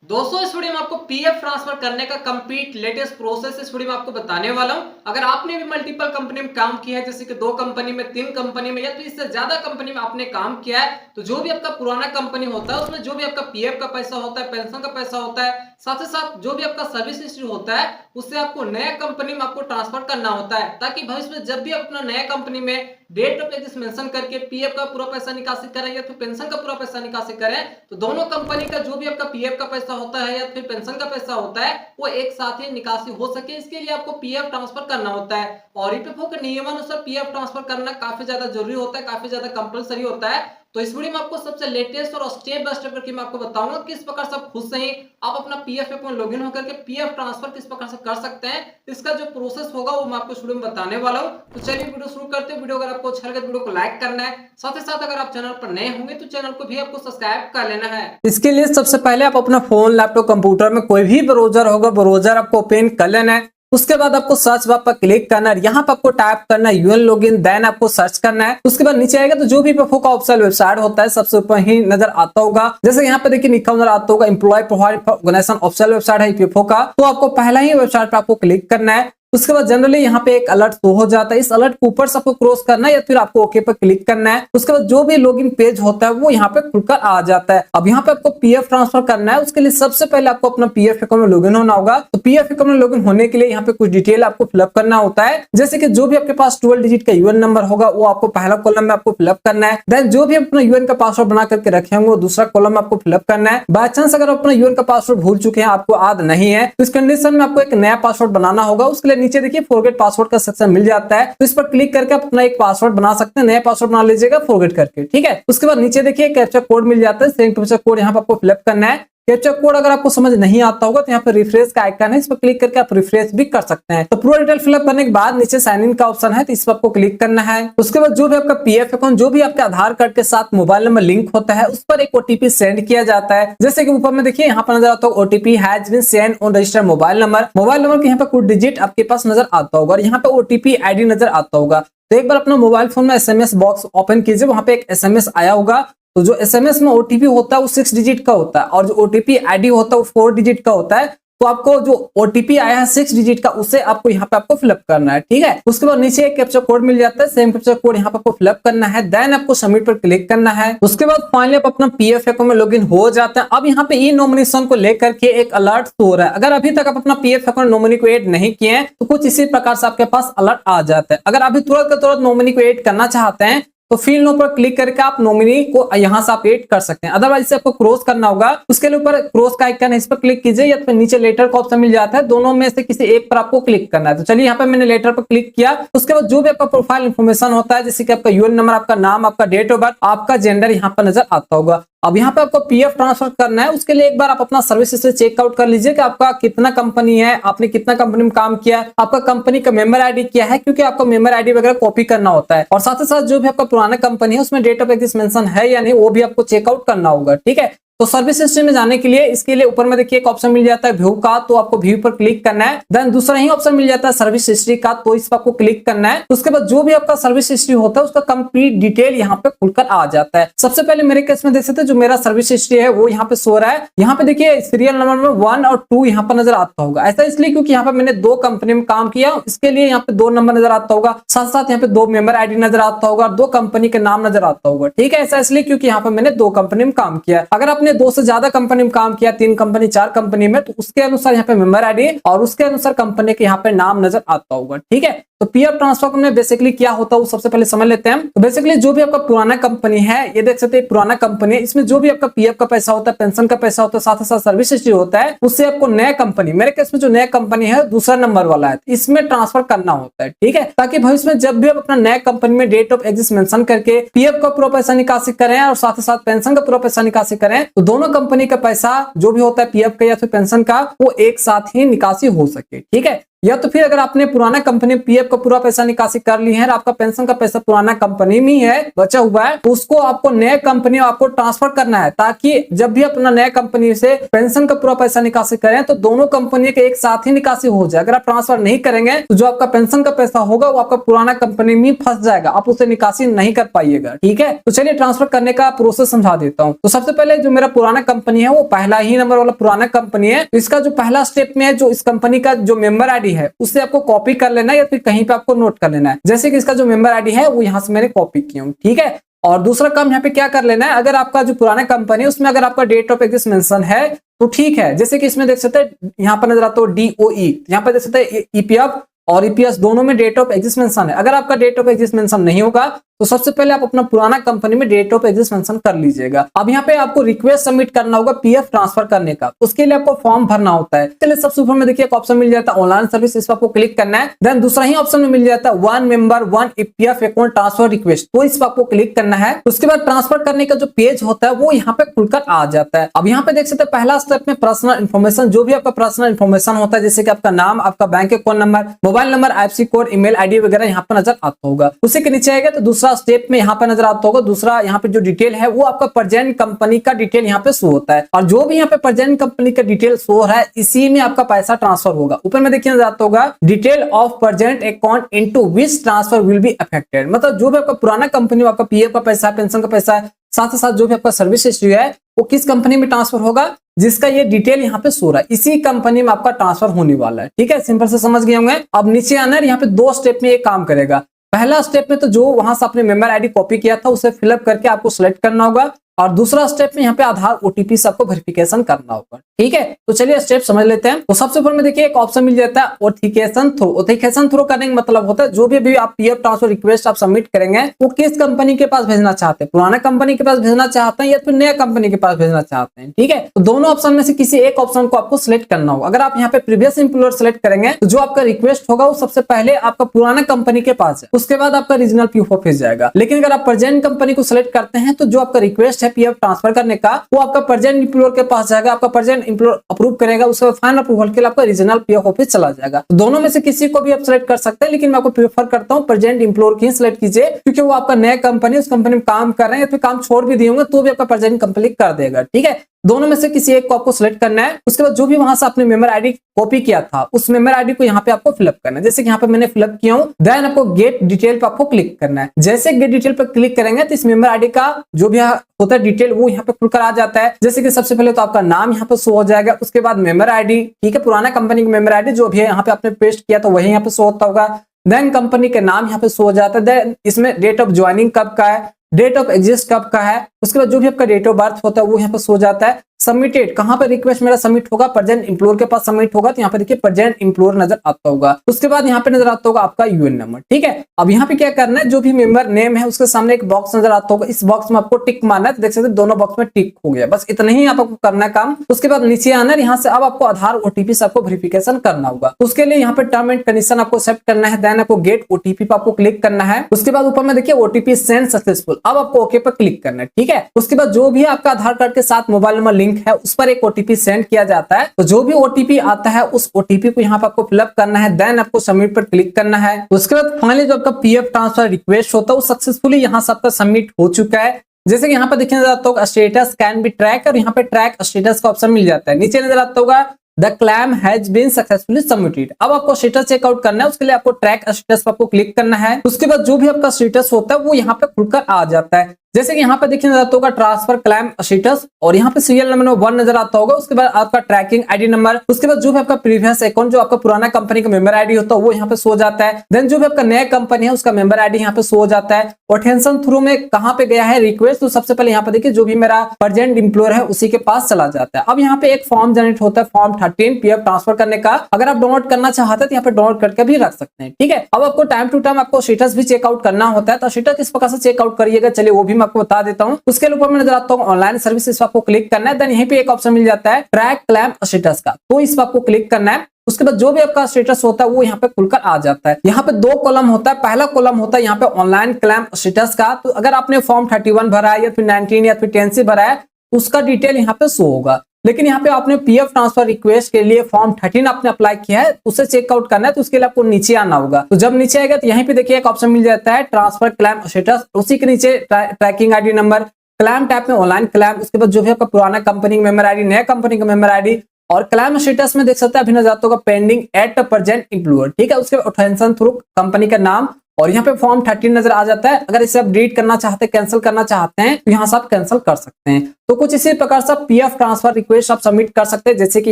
दोस्तों इस वीडियो में आपको पीएफ ट्रांसफर करने का कंप्लीट लेटेस्ट प्रोसेस इस वीडियो में आपको बताने वाला हूं। अगर आपने भी मल्टीपल कंपनी में काम किया है, जैसे कि 2 कंपनी में, 3 कंपनी में या तो इससे ज्यादा कंपनी में आपने काम किया है, तो जो भी आपका पुराना कंपनी होता है उसमें जो भी आपका पीएफ का पैसा होता है, पेंशन का पैसा होता है, साथ ही साथ जो भी आपका सर्विस हिस्ट्री होता है उससे आपको नया कंपनी में आपको ट्रांसफर करना होता है, ताकि भविष्य में जब भी आप अपना नया कंपनी में डेट ऑफ एग्जिस्ट मेंशन करके पीएफ का पूरा पैसा निकासी करें या फिर पेंशन का पूरा पैसा निकासी करें, तो दोनों कंपनी का जो भी आपका पीएफ का पैसा होता है या फिर पेंशन का पैसा होता है वो एक साथ ही निकासी हो सके, इसके लिए आपको पीएफ ट्रांसफर करना होता है। और ईपीएफओ के नियमानुसार पीएफ ट्रांसफर करना काफी ज्यादा जरूरी होता है, काफी ज्यादा कंपलसरी होता है। तो इस वीडियो में आपको सबसे लेटेस्ट और स्टेप बाय स्टेप करके मैं आपको बताऊंगा किस प्रकार से आप खुद से ही आप अपना पीएफ अकाउंट लॉगिन होकर के पीएफ ट्रांसफर किस प्रकार से कर सकते हैं। इसका जो प्रोसेस होगा वो मैं आपको इस वीडियो में बताने वाला हूं। तो चलिए वीडियो शुरू करते हैं। वीडियो अगर आपको अच्छा लगे तो वीडियो को लाइक करना है, साथ ही साथ अगर आप चैनल पर नए होंगे तो चैनल को भी आपको सब्सक्राइब कर लेना है। इसके लिए सबसे पहले आप अपना फोन, लैपटॉप, कंप्यूटर में कोई भी ब्राउजर होगा, ब्राउजर आपको ओपन कर लेना है। उसके बाद आपको सर्च बार पर क्लिक करना है, यहाँ पर आपको टाइप करना है यूएन लॉगिन, देन आपको सर्च करना है। उसके बाद नीचे आएगा तो जो भी ईपीएफओ का ऑफिशियल वेबसाइट होता है सबसे ऊपर ही नजर आता होगा। जैसे यहाँ पे देखिए लिखा नजर आता होगा employ provide organisation official website है ईपीएफओ का, तो आपको पहला ही वेबसाइट पर आपको क्लिक करना है। उसके बाद जनरली यहाँ पे एक अलर्ट शो हो जाता है, इस अलर्ट के ऊपर से आपको क्रॉस करना है या फिर आपको ओके पर क्लिक करना है। उसके बाद जो भी लॉगिन पेज होता है वो यहाँ पे खुलकर आ जाता है। अब यहाँ पे आपको पीएफ ट्रांसफर करना है, उसके लिए सबसे पहले आपको अपना पीएफ अकाउंट में लॉगिन होना होगा। तो पीएफ अकाउंट में लॉगिन होने के लिए यहाँ पे कुछ डिटेल आपको फिलअप करना होता है, जैसे कि जो भी आपके पास 12 डिजिट का यूएन नंबर होगा वो आपको पहला कॉलम में आपको फिलअप करना है। देन जो भी अपना यूएन का पासवर्ड बना करके रखे होंगे वो दूसरा कॉलम में आपको फिलअप करना है। बाय चांस अगर अपना यूएन का पासवर्ड भूल चुके हैं, आपको याद नहीं है, तो इस कंडीशन में आपको एक नया पासवर्ड बनाना होगा। उसके लिए नीचे देखिए फॉरगेट पासवर्ड का सेक्शन मिल जाता है, तो इस पर क्लिक करके आप अपना एक पासवर्ड बना सकते हैं। नया पासवर्ड बना लीजिएगा फॉरगेट करके, ठीक है। उसके बाद नीचे देखिए कैप्चा कोड मिल जाता है, सेम कैप्चा कोड यहाँ पर आपको फिलअप करना है। कैप्चा कोड अगर आपको समझ नहीं आता होगा तो यहाँ पर रिफ्रेश का आइकन है, इस पर क्लिक करके आप रिफ्रेश भी कर सकते हैं। तो पूरा डिटेल फिलअप करने के बाद नीचे साइन इन का ऑप्शन है, तो इस पर आपको क्लिक करना है। उसके बाद जो भी आपका पीएफ अकाउंट, जो भी आपके आधार कार्ड के साथ मोबाइल नंबर लिंक होता है उस पर एक ओटीपी सेंड किया जाता है। जैसे कि ऊपर में देखिए यहाँ पर नजर आता होगा OTP has been send on registered mobile number. Mobile number के यहाँ पे कुछ डिजिट आपके पास नजर आता होगा और यहाँ पे ओटीपी आईडी नजर आता होगा। तो एक बार अपना मोबाइल फोन में एसएमएस बॉक्स ओपन कीजिए, वहां पे एक एसएमएस आया होगा। तो जो एसएमएस में ओटीपी होता है वो 6 डिजिट का होता है और जो ओटीपी आईडी होता है वो 4 डिजिट का होता है। तो आपको जो ओटीपी आया है 6 डिजिट का उसे आपको यहाँ पे आपको फिलअप करना है, ठीक है। उसके बाद नीचे एक कैप्चा कोड मिल जाता है, सेम कैप्चा कोड यहाँ पे आपको फिलअप करना है। देन आपको सबमिट पर क्लिक करना है। उसके बाद फाइनली आप अपना पीएफ अकाउंट में लॉगिन हो जाता है। अब यहाँ पे ई नॉमिनेशन को लेकर के एक अलर्ट हो रहा है। अगर अभी तक आप अपना पीएफ अकाउंट नॉमिनी को ऐड नहीं किए हैं तो कुछ इसी प्रकार से आपके पास अलर्ट आ जाता है। अगर अभी तुरंत के तुरंत नॉमिनी को ऐड करना चाहते हैं तो फिल नो पर क्लिक करके आप नॉमिनी को यहाँ से आप ऐड कर सकते हैं। अदरवाइज इसे आपको क्रॉस करना होगा, उसके लिए ऊपर क्रॉस का आइकन है, इस पर क्लिक कीजिए या फिर नीचे लेटर का ऑप्शन मिल जाता है, दोनों में से किसी एक पर आपको क्लिक करना है। तो चलिए यहाँ पे मैंने लेटर पर क्लिक किया। उसके बाद जो भी आपका प्रोफाइल इन्फॉर्मेशन होता है, जैसे कि आपका यूएन नंबर, आपका नाम, आपका डेट ऑफ बर्थ, आपका जेंडर यहाँ पर नजर आता होगा। अब यहाँ पे आपको पीएफ ट्रांसफर करना है, उसके लिए एक बार आप अपना सर्विस हिस्ट्री चेकआउट कर लीजिए कि आपका कितना कंपनी है, आपने कितना कंपनी में काम किया, आपका कंपनी का मेंबर आईडी क्या है, क्योंकि आपको मेंबर आईडी वगैरह कॉपी करना होता है। और साथ ही साथ जो भी आपका पुराना कंपनी है उसमें डेट ऑफ एग्जिस्ट मेंशन है या नहीं वो भी आपको चेकआउट करना होगा, ठीक है। तो सर्विस हिस्ट्री में जाने के लिए इसके लिए ऊपर में देखिए एक ऑप्शन मिल जाता है व्यू का, तो आपको व्यू पर क्लिक करना है। देन दूसरा ही ऑप्शन मिल जाता है सर्विस हिस्ट्री का, तो इस पर आपको क्लिक करना है। उसके बाद जो भी आपका सर्विस हिस्ट्री होता है उसका कंप्लीट डिटेल यहाँ पे खुलकर आ जाता है। सबसे पहले मेरे केस में देख सकते हैं जो मेरा सर्विस हिस्ट्री है वो यहाँ पे शो रहा है। यहाँ पे देखिए सीरियल नंबर में 1 और 2 यहाँ पर नजर आता होगा। ऐसा इसलिए क्योंकि यहाँ पे मैंने 2 कंपनी में काम किया, इसके लिए यहाँ पे 2 नंबर नजर आता होगा, साथ साथ यहाँ पे 2 मेंबर आईडी नजर आता होगा, 2 कंपनी के नाम नजर आता होगा, ठीक है। ऐसा इसलिए क्योंकि यहाँ पे मैंने 2 कंपनी में काम किया। अगर आपने 2 से ज्यादा कंपनी में काम किया, 3 कंपनी, 4 कंपनी में, तो उसके अनुसार यहाँ पे मेंबर आईडी और उसके अनुसार कंपनी के यहाँ पे नाम नजर आता होगा, ठीक है। तो पीएफ ट्रांसफर में बेसिकली क्या होता है वो सबसे पहले समझ लेते हैं। तो बेसिकली जो भी आपका पुराना कंपनी है, ये देख सकते हैं पुराना कंपनी है, इसमें जो भी आपका पीएफ का पैसा होता है, पेंशन का पैसा होता है, साथ ही साथ सर्विस हिस्ट्री होता है, उससे आपको नया कंपनी, मेरे केस में जो नया कंपनी है दूसरा नंबर वाला है, इसमें ट्रांसफर करना होता है, ठीक है। ताकि भविष्य में जब भी आप अपना नया कंपनी में डेट ऑफ एग्जिस्ट मेंशन करके पीएफ का पूरा पैसा निकासी करें और साथ ही साथ पेंशन का पूरा पैसा निकासी करें, तो दोनों कंपनी का पैसा जो भी होता है पीएफ का या फिर पेंशन का वो एक साथ ही निकासी हो सके, ठीक है। या तो फिर अगर आपने पुराना कंपनी पीएफ का पूरा पैसा निकासी कर ली है और आपका पेंशन का पैसा पुराना कंपनी में है बचा हुआ है, तो उसको आपको नए कंपनी आपको ट्रांसफर करना है, ताकि जब भी अपना नया कंपनी से पेंशन का पूरा पैसा निकासी करें तो दोनों कंपनी के एक साथ ही निकासी हो जाए। अगर आप ट्रांसफर नहीं करेंगे तो जो आपका पेंशन का पैसा होगा वो आपका पुराना कंपनी में फंस जाएगा, आप उसे निकासी नहीं कर पाइएगा। ठीक है, तो चलिए ट्रांसफर करने का प्रोसेस समझा देता हूँ। तो सबसे पहले जो मेरा पुराना कंपनी है वो पहला ही नंबर वाला पुराना कंपनी है, तो इसका जो पहला स्टेप में है, जो इस कंपनी का जो मेंबर आईडी है उससे आपको कॉपी कर लेना है या फिर कहीं पे आपको नोट कर लेना है। जैसे कि इसका जो मेंबर आईडी है वो यहाँ से मैंने कॉपी किया हूँ। ठीक है, और दूसरा काम यहाँ पे क्या कर लेना है, अगर आपका जो पुराना कंपनी है उसमें अगर आपका डेट ऑफ एग्जिस्ट मेंशन है तो ठीक है। जैसे कि इसमें देख सकते हैं यहाँ पर नजर आता है DOE, यहाँ पर देख सकते हैं EPF और EPS दोनों में डेट ऑफ एग्जिस्ट मेंशन है। अगर आपका डेट ऑफ एग्जिस्ट मेंशन नहीं होगा तो सबसे पहले आप अपना पुराना कंपनी में डेट ऑफ एग्जिस्ट मेंशन कर लीजिएगा। अब यहाँ पे आपको रिक्वेस्ट सबमिट करना होगा पीएफ ट्रांसफर करने का, उसके लिए आपको फॉर्म भरना होता है। चलिए सबसे ऊपर में देखिए एक ऑप्शन मिल जाता है ऑनलाइन सर्विस, इस पर आपको क्लिक करना है। देन दूसरा ही ऑप्शन में मिल जाता है one member one PF account transfer request, तो इस पर आपको क्लिक करना है। उसके बाद ट्रांसफर करने का जो पेज होता है वो यहाँ पे खुलकर आ जाता है। अब यहाँ पे देख सकते हैं पहला स्टेप में पर्सनल इन्फॉर्मेशन, जो भी आपका पर्सनल इन्फॉर्मेशन होता है जैसे कि आपका नाम, आपका bank account number, mobile number, IFSC code, email ID वगैरह यहाँ पर नजर आता होगा। उसी के नीचे आएगा तो दूसरा स्टेप में यहाँ पर नजर आता होगा, दूसरा यहाँ पे जो डिटेल है वो आपका प्रेजेंट कंपनी का डिटेल यहाँ पे शो होता है, और जो भी यहाँ पे प्रेजेंट कंपनी का डिटेल शो हो रहा है इसी में आपका पैसा ट्रांसफर होगा। ऊपर में देखिए नजर आता होगा detail of present account into which transfer will be affected, मतलब जो भी आपका पुराना कंपनी में आपका पीएफ का पैसा, पेंशन का पैसा, साथ ही साथ जो भी आपका सर्विस हिस्ट्री है वो किस कंपनी में ट्रांसफर होगा जिसका ये डिटेल यहाँ पे शो रहा है, इसी कंपनी में आपका ट्रांसफर होने वाला है। ठीक है, सिंपल से समझ गए होंगे। अब नीचे आना है, यहाँ पे दो स्टेप में ये काम करेगा। पहला स्टेप में तो जो वहां से आपने मेंबर आईडी कॉपी किया था उसे फिलअप करके आपको सिलेक्ट करना होगा, और दूसरा स्टेप में यहाँ पे आधार OTP से आपको वेरिफिकेशन करना होगा। ठीक है, तो चलिए स्टेप समझ लेते हैं। तो सबसे ऊपर में देखिए एक ऑप्शन मिल जाता है ऑथेंटिकेशन थ्रू। ऑथेंटिकेशन थ्रू करने का मतलब होता है जो भी आप पीएफ ट्रांसफर रिक्वेस्ट आप सबमिट करेंगे वो किस कंपनी के पास भेजना चाहते हैं, पुराना कंपनी के पास भेजना चाहते हैं या फिर नया कंपनी के पास भेजना चाहते हैं। ठीक है, तो दोनों ऑप्शन में से किसी एक ऑप्शन को आपको सिलेक्ट करना होगा। अगर आप यहाँ पे प्रीवियस एम्प्लॉयर सिलेक्ट करेंगे तो जो आपका रिक्वेस्ट होगा वो सबसे पहले आपका पुराना कंपनी के पास है, उसके बाद आपका रीजनल पीओ ऑफिस जाएगा। लेकिन अगर आप प्रेजेंट कंपनी को सिलेक्ट करते हैं तो जो आपका रिक्वेस्ट है पीएफ ट्रांसफर करने का वो आपका प्रेजेंट एम्प्लॉयर के पास जाएगा, आपका प्रेजेंट एम्प्लॉयर अप्रूव करेगा, उसके बाद फाइनल अप्रूवल के लिए आपका रीजनल पीएफ ऑफिस चला जाएगा। तो दोनों में से किसी को भी आप सिलेक्ट कर सकते हैं, लेकिन मैं आपको प्रेफर करता हूं प्रेजेंट एम्प्लॉयर की सिलेक्ट कीजिए, क्योंकि वो आपका नया कंपनी, उस कंपनी में काम कर रहे हैं या फिर काम छोड़ भी दिए होंगे तो भी आपका प्रेजेंट कंप्लीट कर देगा। ठीक है, दोनों में से किसी एक को आपको सिलेक्ट करना है। उसके बाद जो भी वहां से आपने मेंबर आईडी कॉपी किया था उस मेंबर आईडी को यहाँ पे आपको फिलअप करना है। जैसे कि यहाँ पे मैंने फिलअप किया हूँ, देन आपको गेट डिटेल पे आपको क्लिक करना है। जैसे गेट डिटेल पे क्लिक करेंगे तो इस मेंबर आईडी का जो भी होता है डिटेल वो यहाँ पे खुलकर आ जाता है। जैसे कि सबसे पहले तो आपका नाम यहाँ पे शो हो जाएगा, उसके बाद मेंबर आईडी, ठीक है, पुराना कंपनी का मेंबर आईडी जो भी है यहाँ पे आपने पेस्ट किया तो वही यहाँ पे शो होता होगा। देन कंपनी के नाम यहाँ पे शो हो जाता है। देन इसमें डेट ऑफ ज्वाइनिंग कब का है, डेट ऑफ एग्जिस्ट कब का है, उसके बाद जो भी आपका डेट ऑफ बर्थ होता है वो यहाँ पे सो जाता है। सबमिटेड, कहां पे रिक्वेस्ट मेरा सबमिट होगा, प्रेजेंट एम्प्लॉयर के पास सबमिट होगा, तो यहाँ पे देखिए प्रेजेंट एम्प्लॉयर नजर आता होगा। उसके बाद यहाँ पे नजर आता होगा आपका यूएन नंबर। ठीक है, अब यहाँ पे क्या करना है, जो भी मेंबर नेम है उसके सामने एक बॉक्स नजर आता होगा, इस बॉक्स में आपको टिक मारना है। तो देख सकते हैं दोनों बॉक्स में टिक हो गया, बस इतना ही आपको करना है काम। उसके बाद नीचे आना है, यहाँ से अब आपको आधार OTP से आपको वेरिफिकेशन करना होगा। उसके लिए यहाँ पे टर्म एंड कंडीशन आपको एक्सेप्ट करना है, देन आपको गेट OTP पे आपको क्लिक करना है। उसके बाद ऊपर में देखिए OTP सेंड सक्सेसफुल, अब आपको ओके पर क्लिक करना है। ठीक है, उसके बाद जो भी आपका आधार कार्ड के साथ मोबाइल नंबर लिंक है उस पर एक OTP सेंड किया जाता है। तो जो भी OTP आता है उस OTP को यहाँ पे आपको फिलअप करना है, देन आपको सबमिट पर क्लिक करना है। उसके बाद फाइनली जो आपका पीएफ ट्रांसफर रिक्वेस्ट होता है वो सक्सेसफुली यहाँ से आपका सबमिट हो चुका है। जैसे कि यहाँ पे देखने जाता होगा स्टेटस कैन बी ट्रैक, और यहाँ पे ट्रैक स्टेटस का ऑप्शन मिल जाता है। नीचे नजर आता होगा the claim has been successfully submitted. अब आपको स्टेटस चेकआउट करना है, उसके लिए आपको ट्रैक स्टेटस पर आपको क्लिक करना है। उसके बाद जो भी आपका स्टेटस होता है वो यहाँ पे खुलकर आ जाता है। जैसे कि यहाँ पे देखिए नजर आता होगा ट्रांसफर क्लेम स्टेटस, और यहाँ पे सीरियल नंबर 1 नजर आता होगा। उसके बाद आपका ट्रैकिंग आईडी नंबर, उसके बाद जो भी आपका प्रीवियस अकाउंट जो आपका पुराना कंपनी का मेंबर आईडी होता है वो यहाँ पे सो जाता है। देन जो भी आपका नया कंपनी है उसका मेंबर आईडी यहाँ पे सो जाता है। और टेंशन थ्रू में कहाँ पे गया है रिक्वेस्ट, तो सबसे पहले यहाँ पे देखिए जो भी मेरा प्रेजेंट एम्प्लॉयर है उसी के पास चला जाता है। अब यहाँ पे एक फॉर्म जनरेट होता है, फॉर्म 13 पीएफ ट्रांसफर करने का। अगर आप डाउनलोड करना चाहते हैं तो यहाँ पे डाउनलोड करके भी रख सकते हैं। ठीक है, अब आपको टाइम टू टाइम आपको स्टेटस भी चेकआउट करना होता है, तो स्टेटस किस प्रकार से चेकआउट करिएगा चलिए वो भी मैं आपको बता देता हूँ। उसके ऊपर में नजर आता हूँ ऑनलाइन सर्विस, इस पर आपको क्लिक करना है। देन यहीं पे एक ऑप्शन मिल जाता है ट्रैक क्लेम स्टेटस का, तो इस पर आपको क्लिक करना है। उसके बाद जो भी आपका स्टेटस होता है वो यहाँ पे खुलकर आ जाता है। यहाँ पे 2 कॉलम होता है, पहला कॉलम होता है यहाँ पे ऑनलाइन क्लेम स्टेटस का। तो अगर आपने फॉर्म 31 भरा है या फिर 19 या फिर 10 से भरा है उसका डिटेल यहाँ पे शो होगा। लेकिन यहाँ पे आपने पीएफ ट्रांसफर रिक्वेस्ट के लिए फॉर्म 13 आपने अप्लाई किया है, उसे चेकआउट करना है, तो उसके लिए आपको नीचे आना होगा। तो जब नीचे आएगा तो यहीं पे देखिए एक ऑप्शन मिल जाता है ट्रांसफर क्लेम स्टेटस, उसी के नीचे tracking ID number, claim type में ऑनलाइन क्लेम, उसके बाद जो भी आपका पुराना कंपनी का मेंबर आईडी, नया कंपनी का मेंबर आईडी, और क्लेम स्टेटस में देख सकते हैं अभी नजर आता होगा पेंडिंग एट प्रेजेंट एम्प्लॉयर, ठीक है। उसके ऑथेंटिकेशन थ्रू कंपनी का नाम, और यहाँ पे फॉर्म 13 नजर आ जाता है। अगर इसे आप डिलीट करना चाहते हैं, कैंसिल करना चाहते हैं, तो यहाँ से आप कैंसिल कर सकते हैं। तो कुछ इसी प्रकार से पीएफ ट्रांसफर रिक्वेस्ट आप सबमिट कर सकते हैं, जैसे कि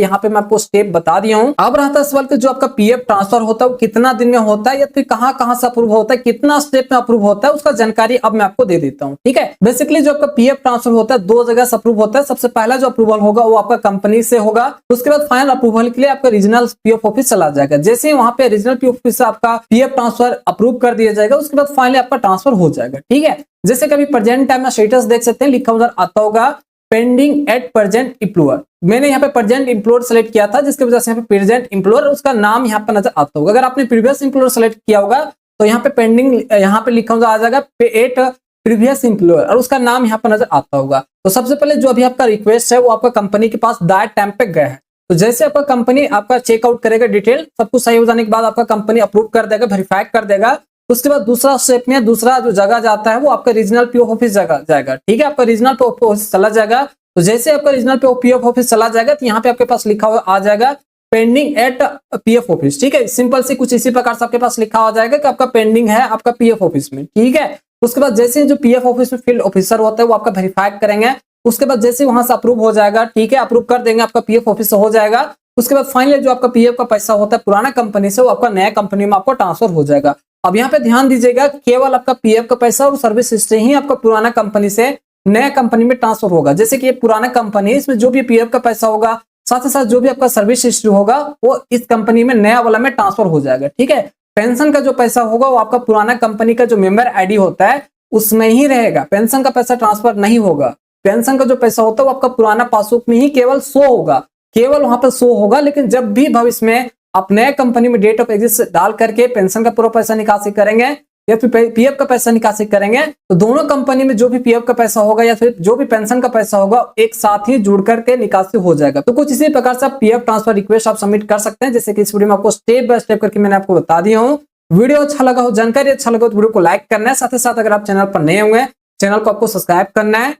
यहाँ पे मैं आपको स्टेप बता दिया हूँ। अब रहता है सवाल कि जो आपका पीएफ ट्रांसफर होता है वो कितना दिन में होता है, या फिर कहाँ से अप्रूव होता है, कितना स्टेप में अप्रूव होता है, उसका जानकारी अब मैं आपको दे देता हूँ, ठीक है। बेसिकली जो आपका पीएफ ट्रांसफर होता है 2 जगह से अप्रूव होता है। सबसे पहला जो अप्रूवल होगा वो आपका कंपनी से होगा, उसके बाद फाइनल अप्रूवल के लिए आपका रीजनल पीएफ ऑफिस चला जाएगा। जैसे ही वहां पे रीजनल पीएफ ऑफिस से आपका पीएफ ट्रांसफर अप्रूव कर दिया जाएगा, उसके बाद फाइनली आपका ट्रांसफर हो जाएगा, ठीक है। जैसे कभी प्रेजेंट टाइम में स्टेटस देख सकते हैं, लिखा उधर आता होगा पेंडिंग एट प्रेजेंट एम्प्लॉयर। मैंने यहाँ पे प्रेजेंट एम्प्लॉयर सेलेक्ट किया था, जिसकी वजह से यहाँ पे प्रेजेंट एम्प्लॉयर उसका नाम यहाँ पे नजर आता होगा। अगर आपने प्रीवियस एम्प्लॉयर सेलेक्ट किया होगा तो यहाँ पे पेंडिंग यहाँ पे लिखा हुआ आ जाएगा एट प्रीवियस एम्प्लॉयर, और उसका नाम यहाँ पे नजर आता होगा। तो सबसे पहले जो अभी आपका रिक्वेस्ट है वो आपका कंपनी के पास डायरेक्ट टाइम पे गया है। तो जैसे आपका कंपनी आपका चेकआउट करेगा, डिटेल सब कुछ सही हो जाने के बाद आपका कंपनी अप्रूव कर देगा, वेरीफाई कर देगा। उसके बाद दूसरा स्टेप में दूसरा जो जगह जाता है वो आपका रीजनल पीएफ ऑफिस जगह जाएगा, ठीक है। आपका रीजनल पीएफ ऑफिस चला जाएगा। तो जैसे आपका रीजनल पीएफ ऑफिस चला जाएगा तो यहाँ पे आपके पास लिखा हुआ आ जाएगा पेंडिंग एट पीएफ ऑफिस, ठीक है। सिंपल से कुछ इसी प्रकार से आपके पास लिखा आ जाएगा कि आपका पेंडिंग है आपका पीएफ ऑफिस में, ठीक है। उसके बाद जैसे जो पीएफ ऑफिस में फील्ड ऑफिसर होता है वो आपका वेरीफाई करेंगे। उसके बाद जैसे वहां से अप्रूव हो जाएगा, ठीक है, अप्रूव कर देंगे, आपका पीएफ ऑफिस हो जाएगा। उसके बाद फाइनली जो आपका पीएफ का पैसा होता है पुराना कंपनी से वो आपका नया कंपनी में आपको ट्रांसफर हो जाएगा। अब यहाँ पे ध्यान दीजिएगा, केवल आपका पीएफ का पैसा और सर्विस हिस्ट्री ही आपका पुराना कंपनी से नया कंपनी में ट्रांसफर होगा। जैसे कि ये पुराना कंपनी है, इसमें जो भी पीएफ का पैसा होगा, साथ ही साथ जो भी आपका सर्विस हिस्ट्री होगा वो इस कंपनी में नया वाला में ट्रांसफर हो जाएगा, ठीक है। पेंशन का जो पैसा होगा वो आपका पुराना कंपनी का जो मेंबर आईडी होता है उसमें ही रहेगा, पेंशन का पैसा ट्रांसफर नहीं होगा। पेंशन का जो पैसा होता है वो आपका पुराना पासबुक में ही केवल शो होगा, केवल वहां पर शो होगा। लेकिन जब भी भविष्य में आप नए कंपनी में डेट ऑफ एग्जिस्ट डाल करके पेंशन का पूरा पैसा निकासी करेंगे या फिर पीएफ का पैसा निकासी करेंगे, तो दोनों कंपनी में जो भी पीएफ का पैसा होगा या फिर जो भी पेंशन का पैसा होगा एक साथ ही जुड़ करके निकासी हो जाएगा। तो कुछ इसी प्रकार से आप पीएफ ट्रांसफर रिक्वेस्ट आप सबमिट कर सकते हैं, जैसे कि इस वीडियो में आपको स्टेप बाय स्टेप करके मैंने आपको बता दिया हूँ। वीडियो अच्छा लगा हो, जानकारी अच्छा लगा हो तो वीडियो को लाइक करना है, साथ ही साथ अगर आप चैनल पर नए होंगे चैनल को आपको सब्सक्राइब करना है।